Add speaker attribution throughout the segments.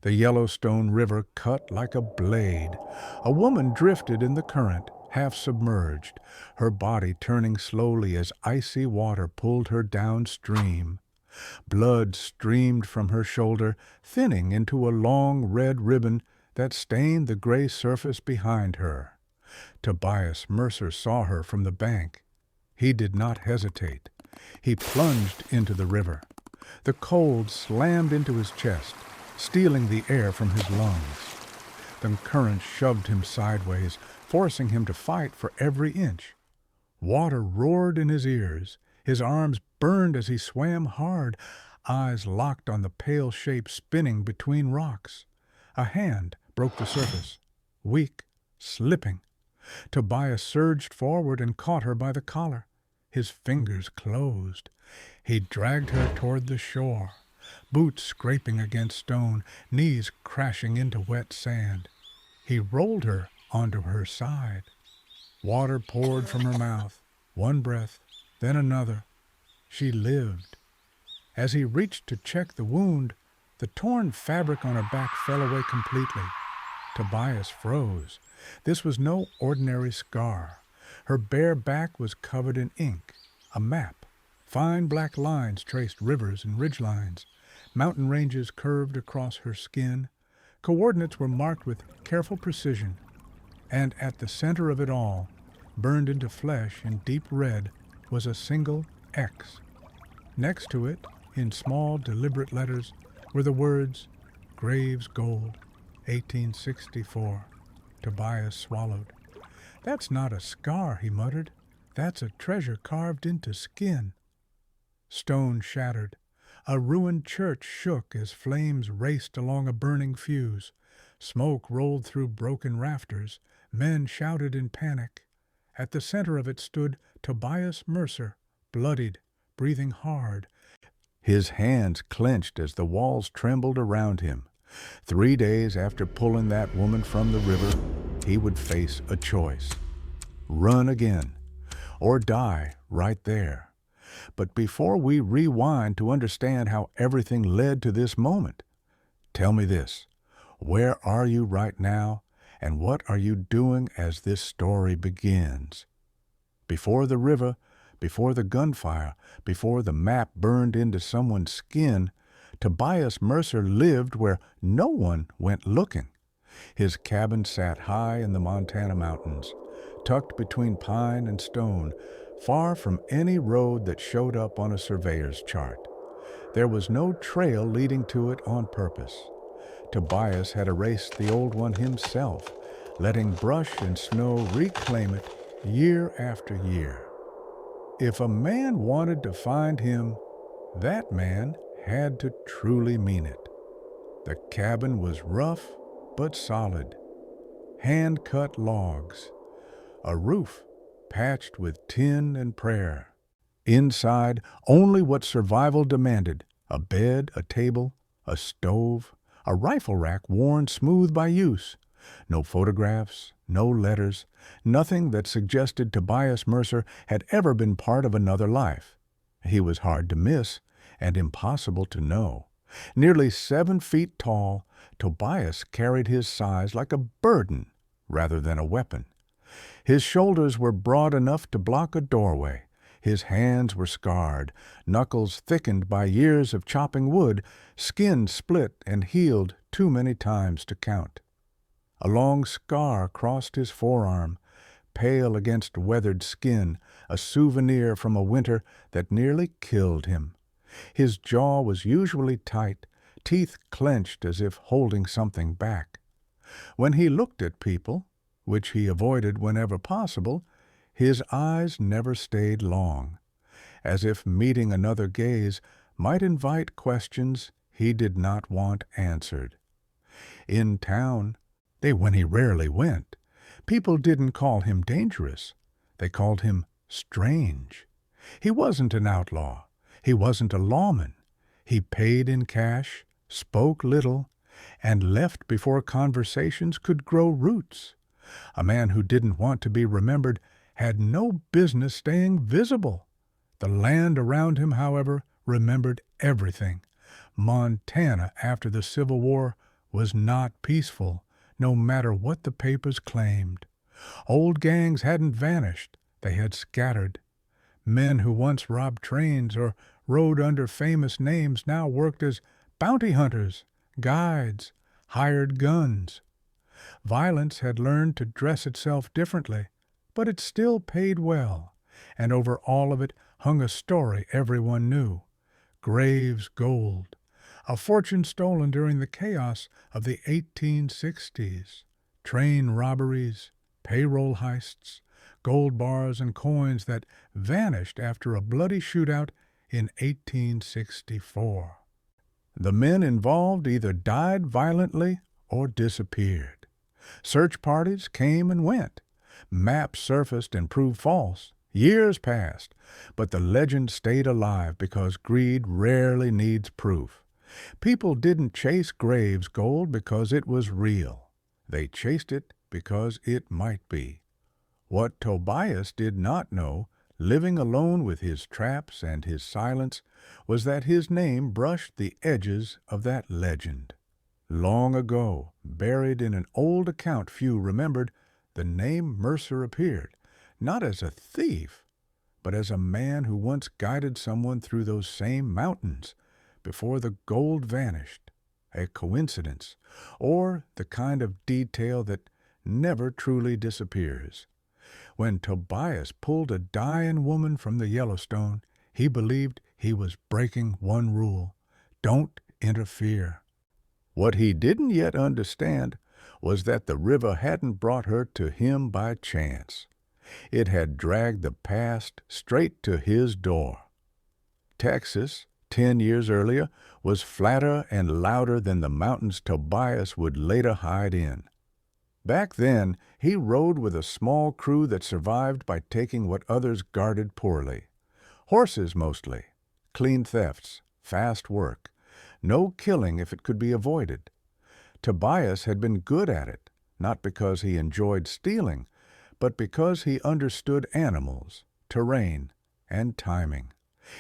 Speaker 1: The Yellowstone River cut like a blade. A woman drifted in the current, half submerged, her body turning slowly as icy water pulled her downstream. Blood streamed from her shoulder, thinning into a long red ribbon that stained the gray surface behind her. Tobias Mercer saw her from the bank. He did not hesitate. He plunged into the river. The cold slammed into his chest, stealing the air from his lungs. The current shoved him sideways, forcing him to fight for every inch. Water roared in his ears. His arms burned as he swam hard, eyes locked on the pale shape spinning between rocks. A hand broke the surface, weak, slipping. Tobias surged forward and caught her by the collar. His fingers closed. He dragged her toward the shore, boots scraping against stone, knees crashing into wet sand. He rolled her onto her side. Water poured from her mouth, one breath, then another. She lived. As he reached to check the wound, the torn fabric on her back fell away completely. Tobias froze. This was no ordinary scar. Her bare back was covered in ink, a map. Fine black lines traced rivers and ridgelines. Mountain ranges curved across her skin. Coordinates were marked with careful precision. And at the center of it all, burned into flesh in deep red, was a single X. Next to it, in small, deliberate letters, were the words, "Graves Gold, 1864. Tobias swallowed. "That's not a scar," he muttered. "That's a treasure carved into skin." Stone shattered. A ruined church shook as flames raced along a burning fuse. Smoke rolled through broken rafters. Men shouted in panic. At the center of it stood Tobias Mercer, bloodied, breathing hard. His hands clenched as the walls trembled around him. 3 days after pulling that woman from the river, he would face a choice. Run again, or die right there. But before we rewind to understand how everything led to this moment, tell me this: where are you right now, and what are you doing as this story begins? Before the river, before the gunfire, before the map burned into someone's skin, Tobias Mercer lived where no one went looking. His cabin sat high in the Montana mountains, tucked between pine and stone, far from any road that showed up on a surveyor's chart. There was no trail leading to it on purpose. Tobias had erased the old one himself, letting brush and snow reclaim it year after year. If a man wanted to find him, that man had to truly mean it. The cabin was rough but solid. Hand-cut logs. A roof patched with tin and prayer. Inside, only what survival demanded: a bed, a table, a stove, a rifle rack worn smooth by use. No photographs, no letters, nothing that suggested Tobias Mercer had ever been part of another life. He was hard to miss and impossible to know. Nearly 7 feet tall, Tobias carried his size like a burden rather than a weapon. His shoulders were broad enough to block a doorway. His hands were scarred, knuckles thickened by years of chopping wood, skin split and healed too many times to count. A long scar crossed his forearm, pale against weathered skin, a souvenir from a winter that nearly killed him. His jaw was usually tight, teeth clenched as if holding something back. When he looked at people, which he avoided whenever possible, his eyes never stayed long, as if meeting another gaze might invite questions he did not want answered. In town, when he rarely went, people didn't call him dangerous. They called him strange. He wasn't an outlaw. He wasn't a lawman. He paid in cash, spoke little, and left before conversations could grow roots. A man who didn't want to be remembered had no business staying visible. The land around him, however, remembered everything. Montana, after the Civil War, was not peaceful, no matter what the papers claimed. Old gangs hadn't vanished, they had scattered. Men who once robbed trains or rode under famous names now worked as bounty hunters, guides, hired guns. Violence had learned to dress itself differently, but it still paid well, and over all of it hung a story everyone knew. Graves' gold, a fortune stolen during the chaos of the 1860s. Train robberies, payroll heists, gold bars and coins that vanished after a bloody shootout in 1864. The men involved either died violently or disappeared. Search parties came and went. Maps surfaced and proved false. Years passed, but the legend stayed alive because greed rarely needs proof. People didn't chase Graves' gold because it was real. They chased it because it might be. What Tobias did not know, living alone with his traps and his silence, was that his name brushed the edges of that legend. Long ago, buried in an old account few remembered, the name Mercer appeared, not as a thief, but as a man who once guided someone through those same mountains before the gold vanished. A coincidence, or the kind of detail that never truly disappears. When Tobias pulled a dying woman from the Yellowstone, he believed he was breaking one rule: don't interfere. What he didn't yet understand was that the river hadn't brought her to him by chance. It had dragged the past straight to his door. Texas, 10 years earlier, was flatter and louder than the mountains Tobias would later hide in. Back then, he rode with a small crew that survived by taking what others guarded poorly. Horses mostly, clean thefts, fast work, no killing if it could be avoided. Tobias had been good at it, not because he enjoyed stealing, but because he understood animals, terrain, and timing.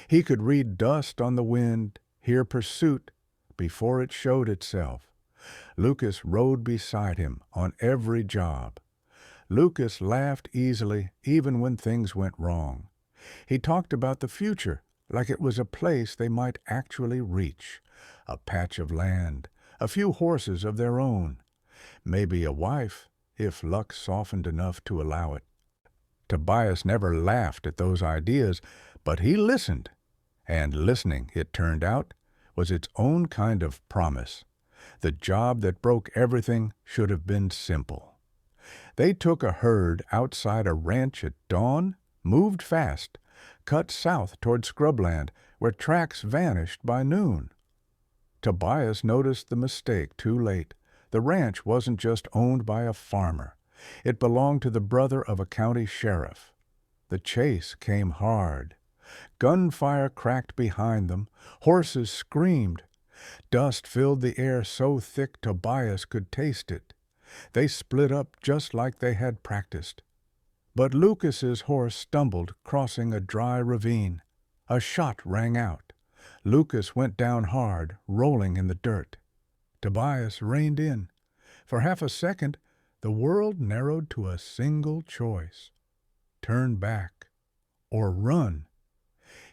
Speaker 1: He could read dust on the wind, hear pursuit before it showed itself. Lucas rode beside him on every job. Lucas laughed easily even when things went wrong. He talked about the future like it was a place they might actually reach, a patch of land, a few horses of their own, maybe a wife, if luck softened enough to allow it. Tobias never laughed at those ideas, but he listened, and listening, it turned out, was its own kind of promise. The job that broke everything should have been simple. They took a herd outside a ranch at dawn, moved fast, cut south toward scrubland, where tracks vanished by noon. Tobias noticed the mistake too late. The ranch wasn't just owned by a farmer. It belonged to the brother of a county sheriff. The chase came hard. Gunfire cracked behind them. Horses screamed. Dust filled the air so thick Tobias could taste it. They split up just like they had practiced. But Lucas's horse stumbled crossing a dry ravine. A shot rang out. Lucas went down hard, rolling in the dirt. Tobias reined in. For half a second, the world narrowed to a single choice: turn back or run.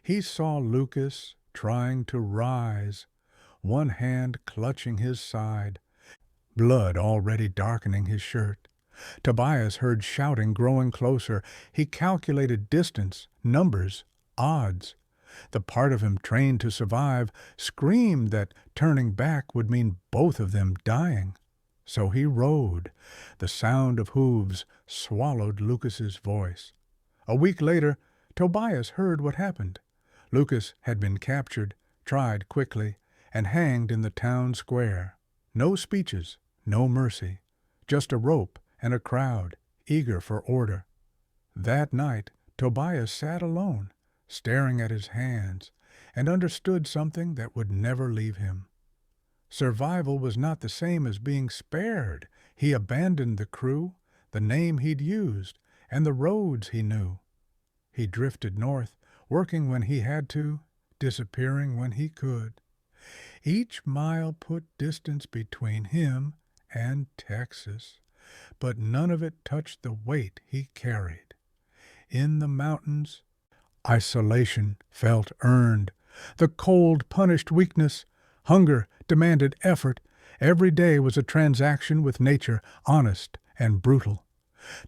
Speaker 1: He saw Lucas trying to rise, one hand clutching his side, blood already darkening his shirt. Tobias heard shouting growing closer. He calculated distance, numbers, odds. The part of him trained to survive screamed that turning back would mean both of them dying. So he rode. The sound of hooves swallowed Lucas's voice. A week later, Tobias heard what happened. Lucas had been captured, tried quickly, and hanged in the town square. No speeches, no mercy, just a rope and a crowd, eager for order. That night, Tobias sat alone, staring at his hands, and understood something that would never leave him. Survival was not the same as being spared. He abandoned the crew, the name he'd used, and the roads he knew. He drifted north, working when he had to, disappearing when he could. Each mile put distance between him and Texas, but none of it touched the weight he carried. In the mountains, isolation felt earned. The cold punished weakness. Hunger demanded effort. Every day was a transaction with nature, honest and brutal.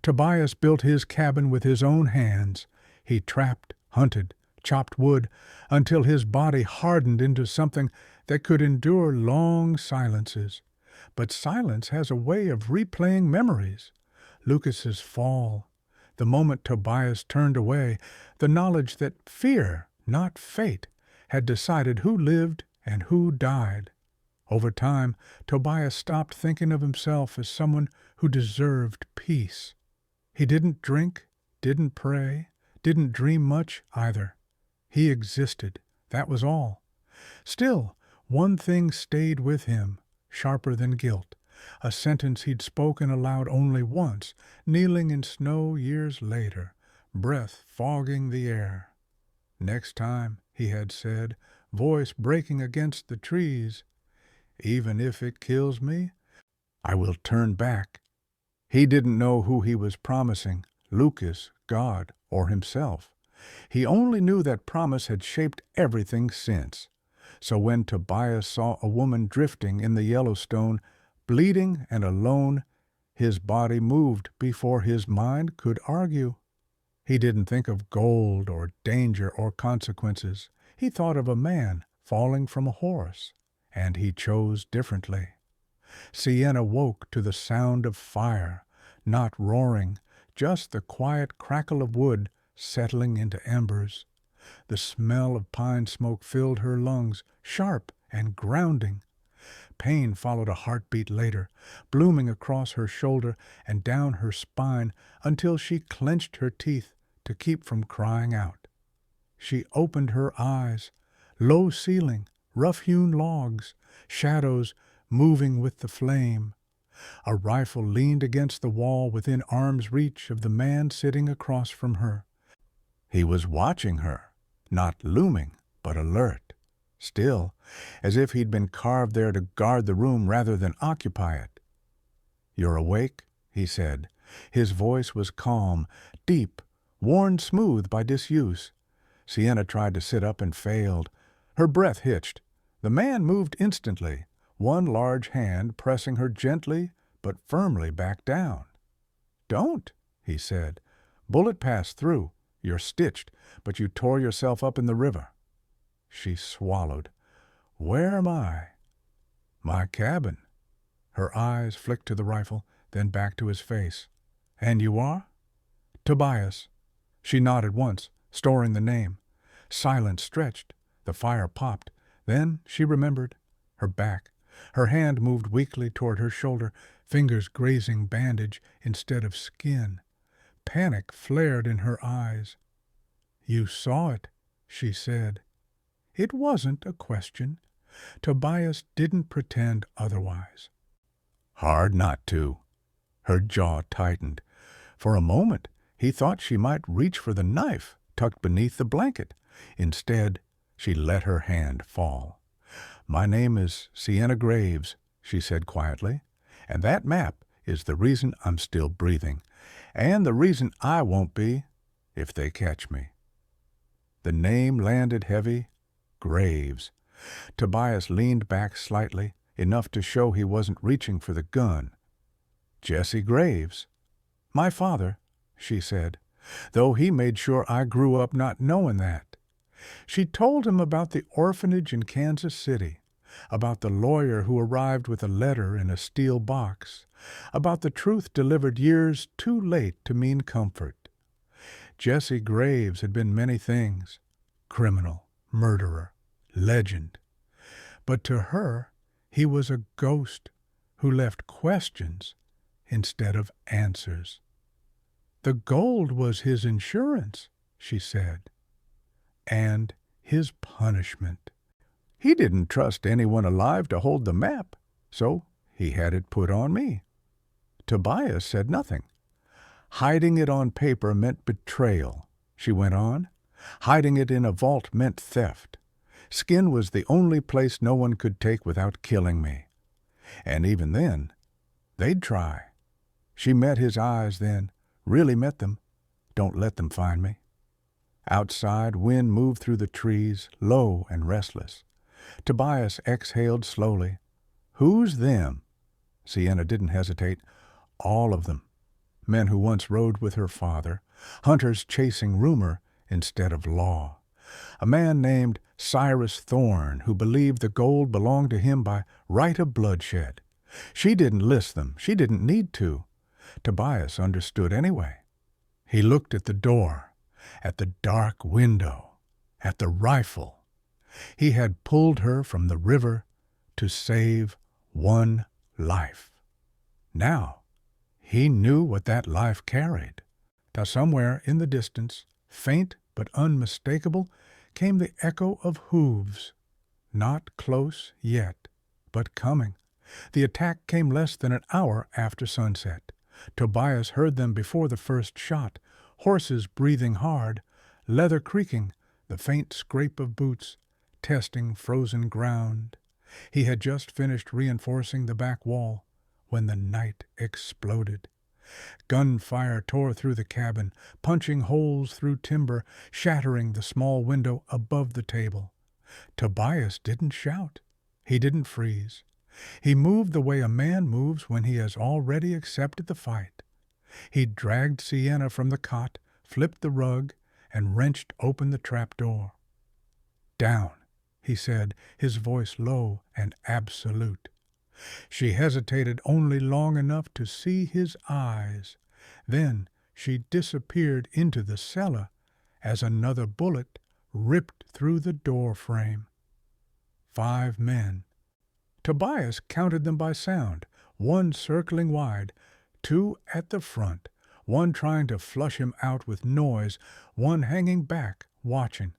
Speaker 1: Tobias built his cabin with his own hands. He trapped, hunted, chopped wood, until his body hardened into something that could endure long silences. But silence has a way of replaying memories. Lucas's fall, the moment Tobias turned away, the knowledge that fear, not fate, had decided who lived and who died. Over time, Tobias stopped thinking of himself as someone who deserved peace. He didn't drink, didn't pray, didn't dream much either. He existed, that was all. Still, one thing stayed with him, sharper than guilt, a sentence he'd spoken aloud only once, kneeling in snow years later, breath fogging the air. Next time, he had said, voice breaking against the trees, even if it kills me, I will turn back. He didn't know who he was promising, Lucas, God, or himself. He only knew that promise had shaped everything since. So when Tobias saw a woman drifting in the Yellowstone, bleeding and alone, his body moved before his mind could argue. He didn't think of gold or danger or consequences. He thought of a man falling from a horse, and he chose differently. Sienna woke to the sound of fire, not roaring, just the quiet crackle of wood settling into embers. The smell of pine smoke filled her lungs, sharp and grounding. Pain followed a heartbeat later, blooming across her shoulder and down her spine until she clenched her teeth to keep from crying out. She opened her eyes. Low ceiling, rough-hewn logs, shadows moving with the flame. A rifle leaned against the wall within arm's reach of the man sitting across from her. He was watching her, not looming, but alert, still, as if he'd been carved there to guard the room rather than occupy it. "You're awake?" he said. His voice was calm, deep, worn smooth by disuse. Sienna tried to sit up and failed. Her breath hitched. The man moved instantly, one large hand pressing her gently but firmly back down. "Don't," he said. "Bullet passed through. You're stitched, but you tore yourself up in the river." She swallowed. "Where am I?" "My cabin." Her eyes flicked to the rifle, then back to his face. "And you are?" "Tobias." She nodded once, storing the name. Silence stretched. The fire popped. Then she remembered. Her back. Her hand moved weakly toward her shoulder, fingers grazing bandage instead of skin. Panic flared in her eyes. "You saw it," she said. It wasn't a question. Tobias didn't pretend otherwise. Hard not to. Her jaw tightened. For a moment, he thought she might reach for the knife tucked beneath the blanket. Instead, she let her hand fall. "My name is Sienna Graves," she said quietly, "and that map is the reason I'm still breathing, and the reason I won't be if they catch me." The name landed heavy. Graves. Tobias leaned back slightly, enough to show he wasn't reaching for the gun. "Jesse Graves." "My father," she said, though he made sure I grew up not knowing that. She told him about the orphanage in Kansas City, about the lawyer who arrived with a letter in a steel box, about the truth delivered years too late to mean comfort. Jesse Graves had been many things: criminal, murderer, legend. But to her, he was a ghost who left questions instead of answers. "The gold was his insurance," she said, "and his punishment. He didn't trust anyone alive to hold the map, so he had it put on me." Tobias said nothing. "Hiding it on paper meant betrayal," she went on. "Hiding it in a vault meant theft. Skin was the only place no one could take without killing me. And even then, they'd try. She met his eyes then, really met them. Don't let them find me. Outside, wind moved through the trees, low and restless. Tobias exhaled slowly. Who's them? Sienna didn't hesitate. All of them. Men who once rode with her father, hunters chasing rumor instead of law. A man named Cyrus Thorne who believed the gold belonged to him by right of bloodshed. She didn't list them. She didn't need to. Tobias understood anyway. He looked at the door, at the dark window, at the rifle. He had pulled her from the river to save one life. Now, he knew what that life carried. Now somewhere in the distance, faint but unmistakable, came the echo of hooves. Not close yet, but coming. The attack came less than an hour after sunset. Tobias heard them before the first shot, horses breathing hard, leather creaking, the faint scrape of boots, testing frozen ground. He had just finished reinforcing the back wall when the night exploded. Gunfire tore through the cabin, punching holes through timber, shattering the small window above the table. Tobias didn't shout. He didn't freeze. He moved the way a man moves when he has already accepted the fight. He dragged Sienna from the cot, flipped the rug, and wrenched open the trapdoor. "Down," he said, his voice low and absolute. She hesitated only long enough to see his eyes. Then she disappeared into the cellar as another bullet ripped through the door frame. 5 men. Tobias counted them by sound, 1 circling wide, 2 at the front, 1 trying to flush him out with noise, 1 hanging back, watching.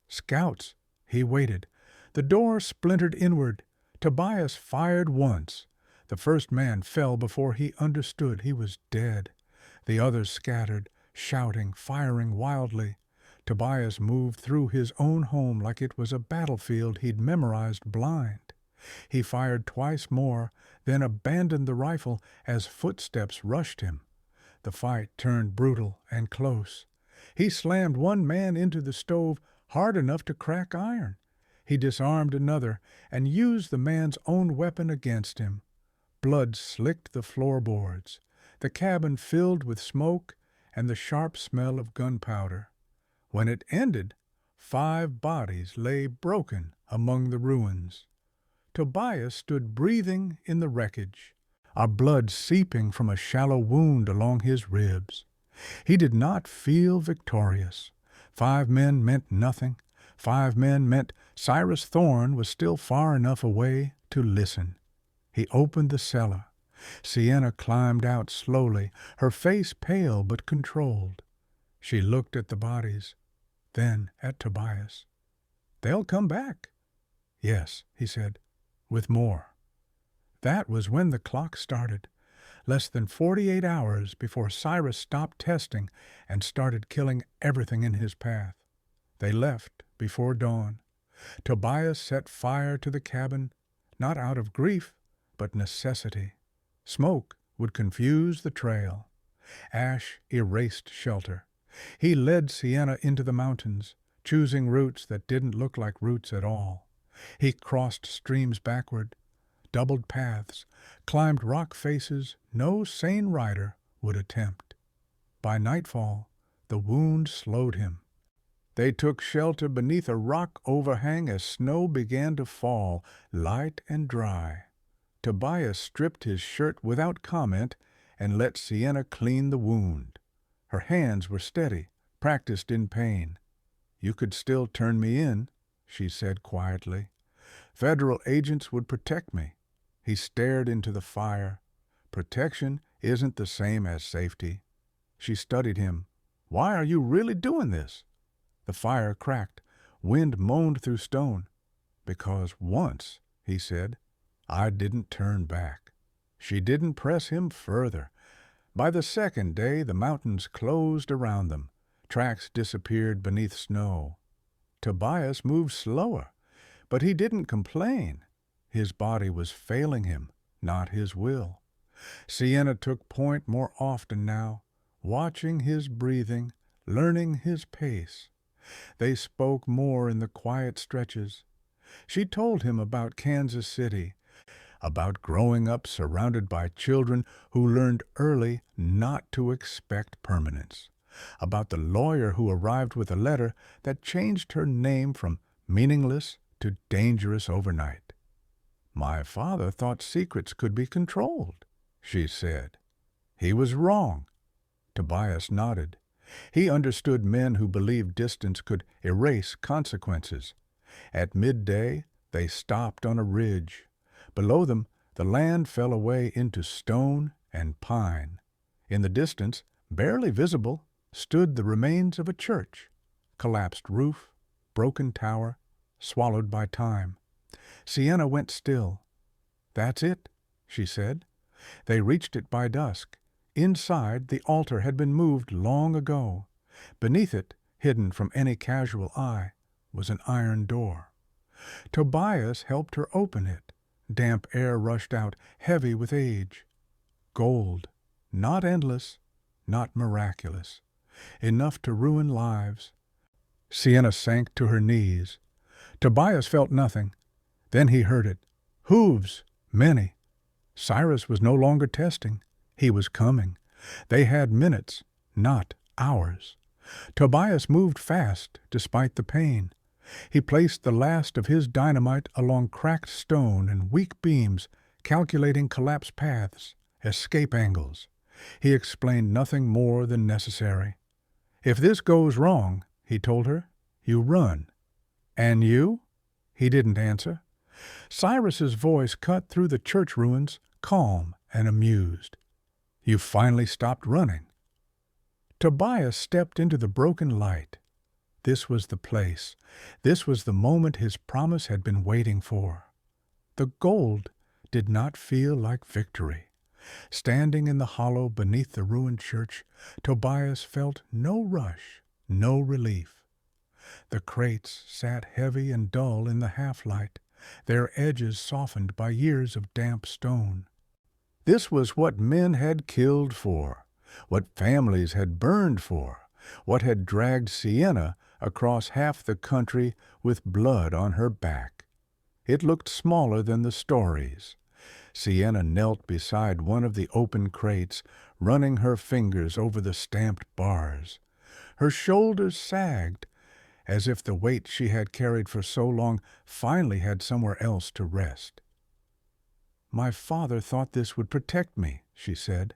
Speaker 1: Scouts. He waited. The door splintered inward. Tobias fired once. The first man fell before he understood he was dead. The others scattered, shouting, firing wildly. Tobias moved through his own home like it was a battlefield he'd memorized blind. He fired twice more, then abandoned the rifle as footsteps rushed him. The fight turned brutal and close. He slammed 1 man into the stove hard enough to crack iron. He disarmed another and used the man's own weapon against him. Blood slicked the floorboards. The cabin filled with smoke and the sharp smell of gunpowder. When it ended, 5 bodies lay broken among the ruins. Tobias stood breathing in the wreckage, our blood seeping from a shallow wound along his ribs. He did not feel victorious. 5 men meant nothing. 5 men meant Cyrus Thorne was still far enough away to listen. He opened the cellar. Sienna climbed out slowly, her face pale but controlled. She looked at the bodies, then at Tobias. "They'll come back." "Yes," he said, "with more." That was when the clock started, less than 48 hours before Cyrus stopped testing and started killing everything in his path. They left before dawn. Tobias set fire to the cabin, not out of grief, but necessity. Smoke would confuse the trail. Ash erased shelter. He led Sienna into the mountains, choosing routes that didn't look like routes at all. He crossed streams backward, doubled paths, climbed rock faces no sane rider would attempt. By nightfall, the wound slowed him. They took shelter beneath a rock overhang as snow began to fall, light and dry. Tobias stripped his shirt without comment and let Sienna clean the wound. Her hands were steady, practiced in pain. "You could still turn me in," she said quietly. "Federal agents would protect me." He stared into the fire. "Protection isn't the same as safety." She studied him. "Why are you really doing this?" The fire cracked. Wind moaned through stone. "Because once," he said, "I didn't turn back." She didn't press him further. By the second day, the mountains closed around them. Tracks disappeared beneath snow. Tobias moved slower. But he didn't complain. His body was failing him, not his will. Sienna took point more often now, watching his breathing, learning his pace. They spoke more in the quiet stretches. She told him about Kansas City, about growing up surrounded by children who learned early not to expect permanence, about the lawyer who arrived with a letter that changed her name from meaningless to dangerous overnight. "My father thought secrets could be controlled," she said. "He was wrong." Tobias nodded. He understood men who believed distance could erase consequences. At midday, they stopped on a ridge. Below them, the land fell away into stone and pine. In the distance, barely visible, stood the remains of a church. Collapsed roof, broken tower, swallowed by time. Sienna went still. "That's it," she said. They reached it by dusk. Inside, the altar had been moved long ago. Beneath it, hidden from any casual eye, was an iron door. Tobias helped her open it. Damp air rushed out, heavy with age. Gold, not endless, not miraculous. Enough to ruin lives. Sienna sank to her knees. Tobias felt nothing. Then he heard it. Hooves, many. Cyrus was no longer testing. He was coming. They had minutes, not hours. Tobias moved fast, despite the pain. He placed the last of his dynamite along cracked stone and weak beams, calculating collapse paths, escape angles. He explained nothing more than necessary. "If this goes wrong," he told her, "you run." "And you?" He didn't answer. Cyrus's voice cut through the church ruins, calm and amused. "You finally stopped running." Tobias stepped into the broken light. This was the place. This was the moment his promise had been waiting for. The gold did not feel like victory. Standing in the hollow beneath the ruined church, Tobias felt no rush, no relief. The crates sat heavy and dull in the half-light, their edges softened by years of damp stone. This was what men had killed for, what families had burned for, what had dragged Sienna across half the country with blood on her back. It looked smaller than the stories. Sienna knelt beside one of the open crates, running her fingers over the stamped bars. Her shoulders sagged, as if the weight she had carried for so long finally had somewhere else to rest. "My father thought this would protect me," she said.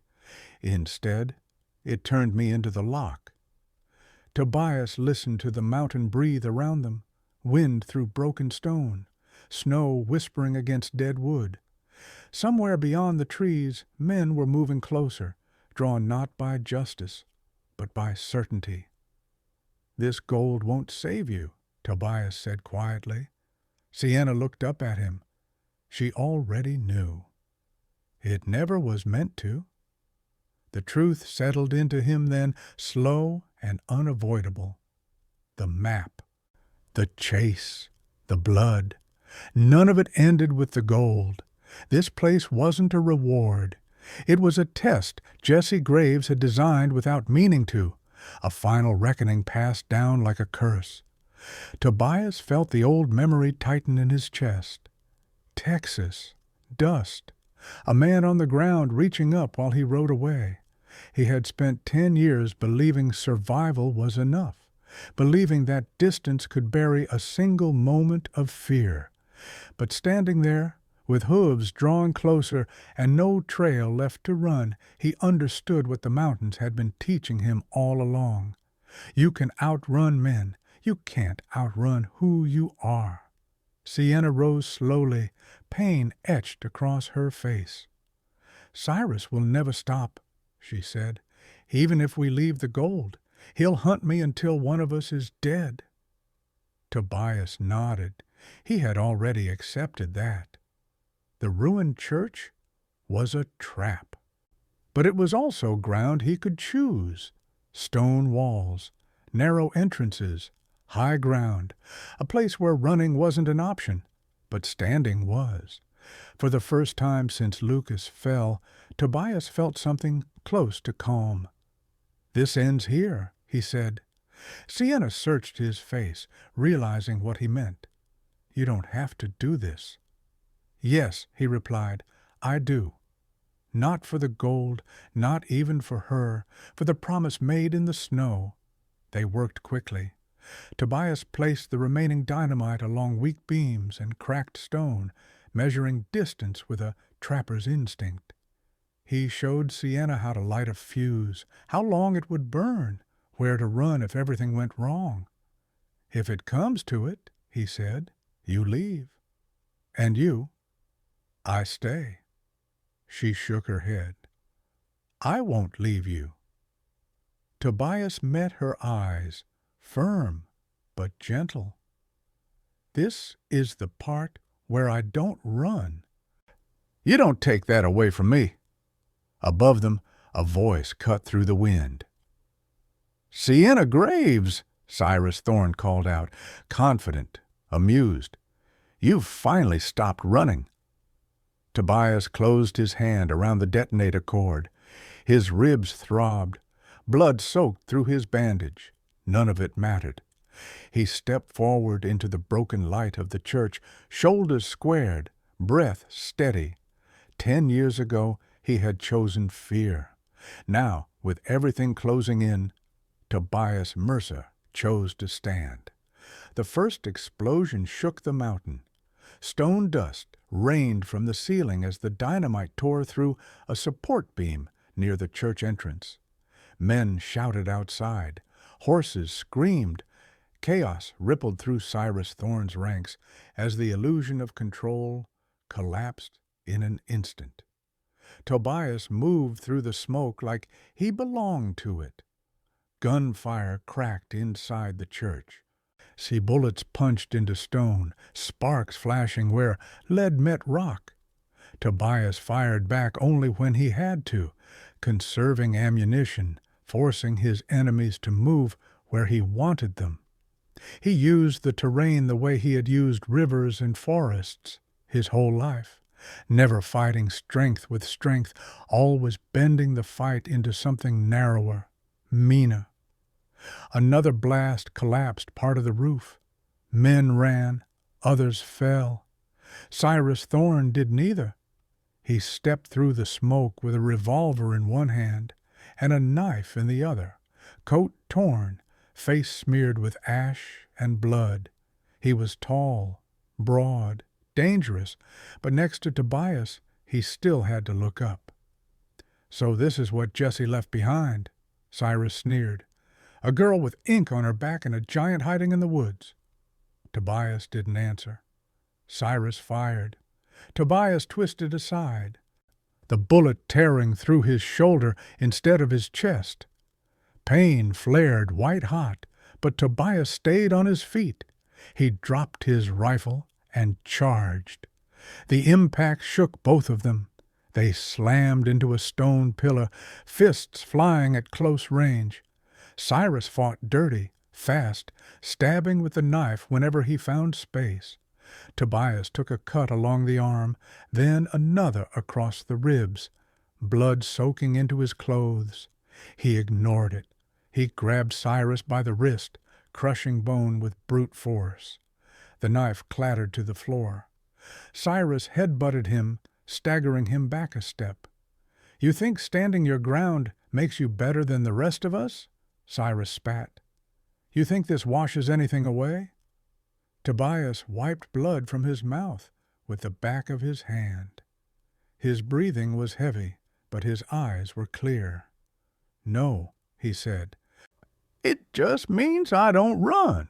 Speaker 1: "Instead, it turned me into the lock." Tobias listened to the mountain breathe around them, wind through broken stone, snow whispering against dead wood. Somewhere beyond the trees, men were moving closer, drawn not by justice, but by certainty. "This gold won't save you," Tobias said quietly. Sienna looked up at him. She already knew. It never was meant to. The truth settled into him then, slow and unavoidable. The map, the chase, the blood. None of it ended with the gold. This place wasn't a reward. It was a test Jesse Graves had designed without meaning to, a final reckoning passed down like a curse. Tobias felt the old memory tighten in his chest. Texas, dust, a man on the ground reaching up while he rode away. He had spent 10 years believing survival was enough, believing that distance could bury a single moment of fear. But standing there, with hooves drawn closer and no trail left to run, he understood what the mountains had been teaching him all along. You can outrun men. You can't outrun who you are. Sienna rose slowly, pain etched across her face. "Cyrus will never stop," she said. "Even if we leave the gold, he'll hunt me until one of us is dead." Tobias nodded. He had already accepted that. The ruined church was a trap. But it was also ground he could choose. Stone walls, narrow entrances, high ground, a place where running wasn't an option, but standing was. For the first time since Lucas fell, Tobias felt something close to calm. "This ends here," he said. Sienna searched his face, realizing what he meant. "You don't have to do this." "Yes," he replied, "I do. Not for the gold, not even for her, for the promise made in the snow." They worked quickly. Tobias placed the remaining dynamite along weak beams and cracked stone, measuring distance with a trapper's instinct. He showed Sienna how to light a fuse, how long it would burn, where to run if everything went wrong. "If it comes to it," he said, "you leave. And you?" "I stay." She shook her head. "I won't leave you." Tobias met her eyes, firm but gentle. "This is the part where I don't run." "You don't take that away from me." Above them, a voice cut through the wind. "Sienna Graves!" Cyrus Thorne called out, confident, amused. "You've finally stopped running." Tobias closed his hand around the detonator cord. His ribs throbbed. Blood soaked through his bandage. None of it mattered. He stepped forward into the broken light of the church, shoulders squared, breath steady. 10 years ago, he had chosen fear. Now, with everything closing in, Tobias Mercer chose to stand. The first explosion shook the mountain. Stone dust rained from the ceiling as the dynamite tore through a support beam near the church entrance. Men shouted outside. Horses screamed. Chaos rippled through Cyrus Thorne's ranks as the illusion of control collapsed in an instant. Tobias moved through the smoke like he belonged to it. Gunfire cracked inside the church. See bullets punched into stone, sparks flashing where lead met rock. Tobias fired back only when he had to, conserving ammunition, forcing his enemies to move where he wanted them. He used the terrain the way he had used rivers and forests his whole life, never fighting strength with strength, always bending the fight into something narrower, meaner. Another blast collapsed part of the roof. Men ran, others fell. Cyrus Thorne did neither. He stepped through the smoke with a revolver in one hand and a knife in the other, coat torn, face smeared with ash and blood. He was tall, broad, dangerous, but next to Tobias, he still had to look up. "So this is what Jessie left behind," Cyrus sneered. "A girl with ink on her back and a giant hiding in the woods." Tobias didn't answer. Cyrus fired. Tobias twisted aside, the bullet tearing through his shoulder instead of his chest. Pain flared white-hot, but Tobias stayed on his feet. He dropped his rifle and charged. The impact shook both of them. They slammed into a stone pillar, fists flying at close range. Cyrus fought dirty, fast, stabbing with the knife whenever he found space. Tobias took a cut along the arm, then another across the ribs, blood soaking into his clothes. He ignored it. He grabbed Cyrus by the wrist, crushing bone with brute force. The knife clattered to the floor. Cyrus headbutted him, staggering him back a step. "You think standing your ground makes you better than the rest of us?" Cyrus spat. "You think this washes anything away?" Tobias wiped blood from his mouth with the back of his hand. His breathing was heavy, but his eyes were clear. "No," he said. "It just means I don't run."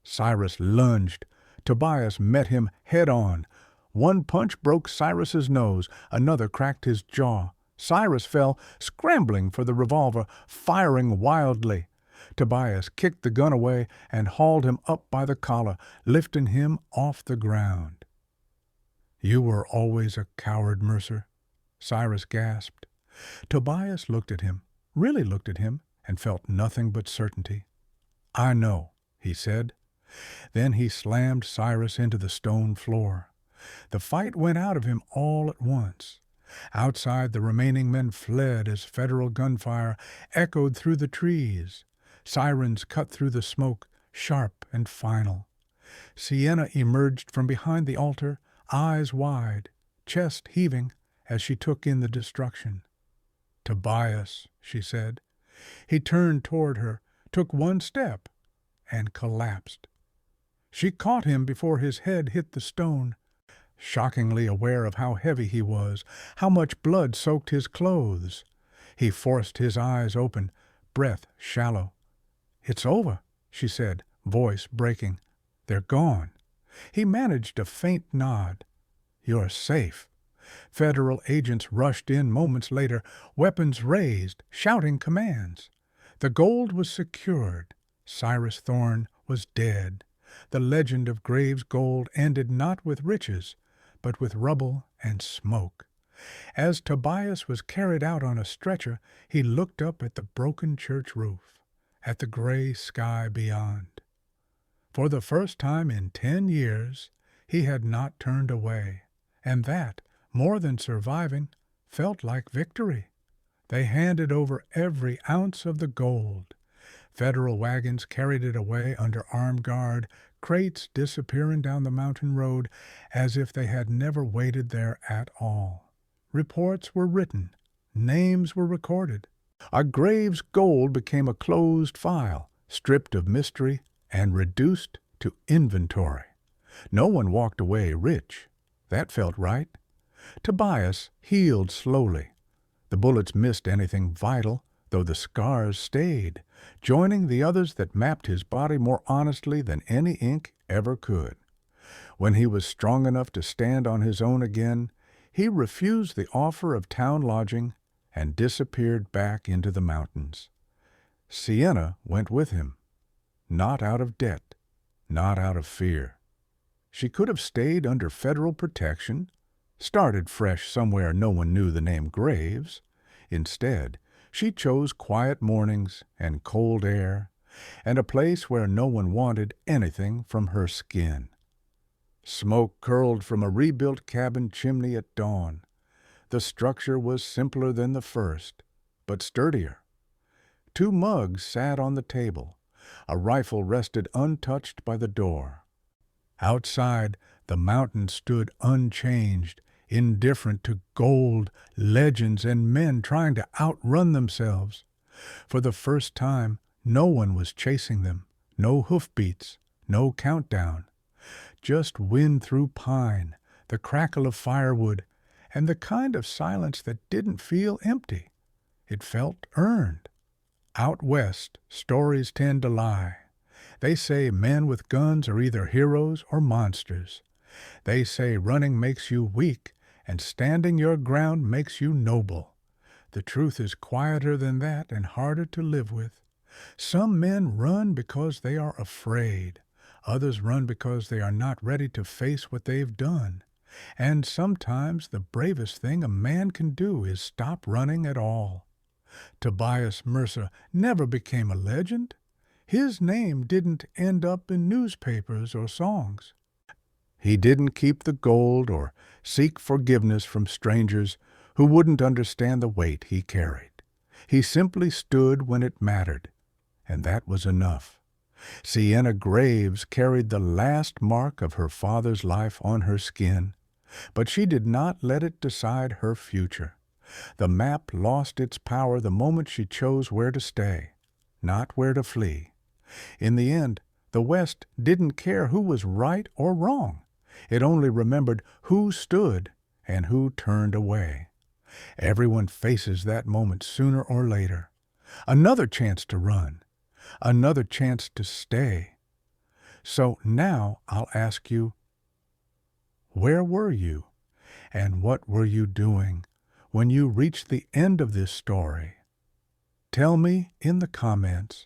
Speaker 1: Cyrus lunged. Tobias met him head-on. One punch broke Cyrus's nose, another cracked his jaw. Cyrus fell, scrambling for the revolver, firing wildly. Tobias kicked the gun away and hauled him up by the collar, lifting him off the ground. "You were always a coward, Mercer," Cyrus gasped. Tobias looked at him, really looked at him, and felt nothing but certainty. "I know," he said. Then he slammed Cyrus into the stone floor. The fight went out of him all at once. Outside, the remaining men fled as federal gunfire echoed through the trees. Sirens cut through the smoke, sharp and final. Sienna emerged from behind the altar, eyes wide, chest heaving as she took in the destruction. "Tobias," she said. He turned toward her, took one step, and collapsed. She caught him before his head hit the stone. Shockingly aware of how heavy he was, how much blood soaked his clothes, he forced his eyes open, breath shallow. "It's over," she said, voice breaking. "They're gone." He managed a faint nod. "You're safe." Federal agents rushed in moments later, weapons raised, shouting commands. The gold was secured. Cyrus Thorne was dead. The legend of Graves' gold ended not with riches, but with rubble and smoke. As Tobias was carried out on a stretcher, he looked up at the broken church roof, at the gray sky beyond. For the first time in 10 years, he had not turned away, and that, more than surviving, felt like victory. They handed over every ounce of the gold. Federal wagons carried it away under armed guard, crates disappearing down the mountain road as if they had never waited there at all. Reports were written. Names were recorded. A Graves' gold became a closed file, stripped of mystery and reduced to inventory. No one walked away rich. That felt right. Tobias healed slowly. The bullets missed anything vital, though the scars stayed, joining the others that mapped his body more honestly than any ink ever could. When he was strong enough to stand on his own again, he refused the offer of town lodging and disappeared back into the mountains. Sienna went with him, not out of debt, not out of fear. She could have stayed under federal protection, started fresh somewhere no one knew the name Graves. Instead, she chose quiet mornings and cold air, and a place where no one wanted anything from her skin. Smoke curled from a rebuilt cabin chimney at dawn. The structure was simpler than the first, but sturdier. 2 mugs sat on the table. A rifle rested untouched by the door. Outside, the mountain stood unchanged, indifferent to gold, legends, and men trying to outrun themselves. For the first time, no one was chasing them, no hoofbeats, no countdown. Just wind through pine, the crackle of firewood, and the kind of silence that didn't feel empty. It felt earned. Out west, stories tend to lie. They say men with guns are either heroes or monsters. They say running makes you weak, and standing your ground makes you noble. The truth is quieter than that and harder to live with. Some men run because they are afraid. Others run because they are not ready to face what they've done. And sometimes the bravest thing a man can do is stop running at all. Tobias Mercer never became a legend. His name didn't end up in newspapers or songs. He didn't keep the gold or seek forgiveness from strangers who wouldn't understand the weight he carried. He simply stood when it mattered, and that was enough. Sienna Graves carried the last mark of her father's life on her skin, but she did not let it decide her future. The map lost its power the moment she chose where to stay, not where to flee. In the end, the West didn't care who was right or wrong. It only remembered who stood and who turned away. Everyone faces that moment sooner or later. Another chance to run. Another chance to stay. So now I'll ask you, where were you? And what were you doing when you reached the end of this story? Tell me in the comments.